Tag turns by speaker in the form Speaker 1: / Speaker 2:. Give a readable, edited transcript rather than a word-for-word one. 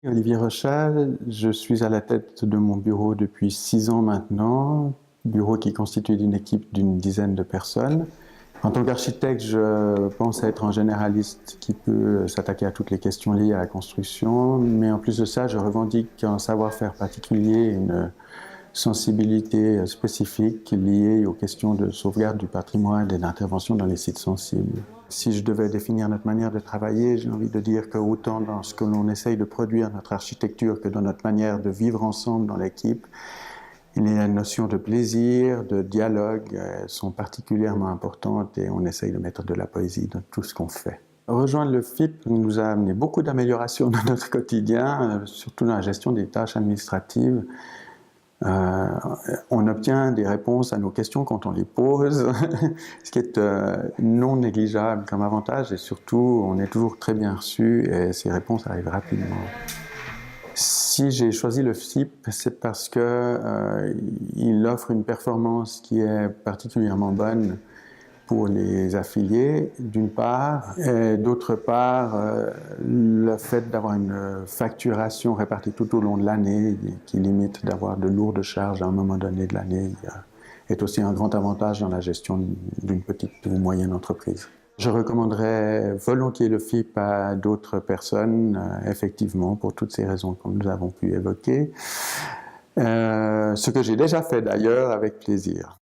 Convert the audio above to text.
Speaker 1: Olivier Rochat, je suis à la tête de mon bureau depuis 6 ans maintenant, bureau qui est constitué d'une équipe d'une dizaine de personnes. En tant qu'architecte, je pense être un généraliste qui peut s'attaquer à toutes les questions liées à la construction, mais en plus de ça, je revendique un savoir-faire particulier, une sensibilité spécifique liée aux questions de sauvegarde du patrimoine et d'intervention dans les sites sensibles. Si je devais définir notre manière de travailler, j'ai envie de dire que autant dans ce que l'on essaye de produire, notre architecture, que dans notre manière de vivre ensemble dans l'équipe, les notions de plaisir, de dialogue sont particulièrement importantes et on essaye de mettre de la poésie dans tout ce qu'on fait. Rejoindre le FIP nous a amené beaucoup d'améliorations dans notre quotidien, surtout dans la gestion des tâches administratives. On obtient des réponses à nos questions quand on les pose, ce qui est non négligeable comme avantage et surtout on est toujours très bien reçu et ces réponses arrivent rapidement. Si j'ai choisi le FIP, c'est parce qu'il offre une performance qui est particulièrement bonne pour les affiliés, d'une part, et d'autre part, le fait d'avoir une facturation répartie tout au long de l'année, qui limite d'avoir de lourdes charges à un moment donné de l'année, est aussi un grand avantage dans la gestion d'une petite ou moyenne entreprise. Je recommanderais volontiers le FIP à d'autres personnes, effectivement, pour toutes ces raisons que nous avons pu évoquer. Ce que j'ai déjà fait d'ailleurs avec plaisir.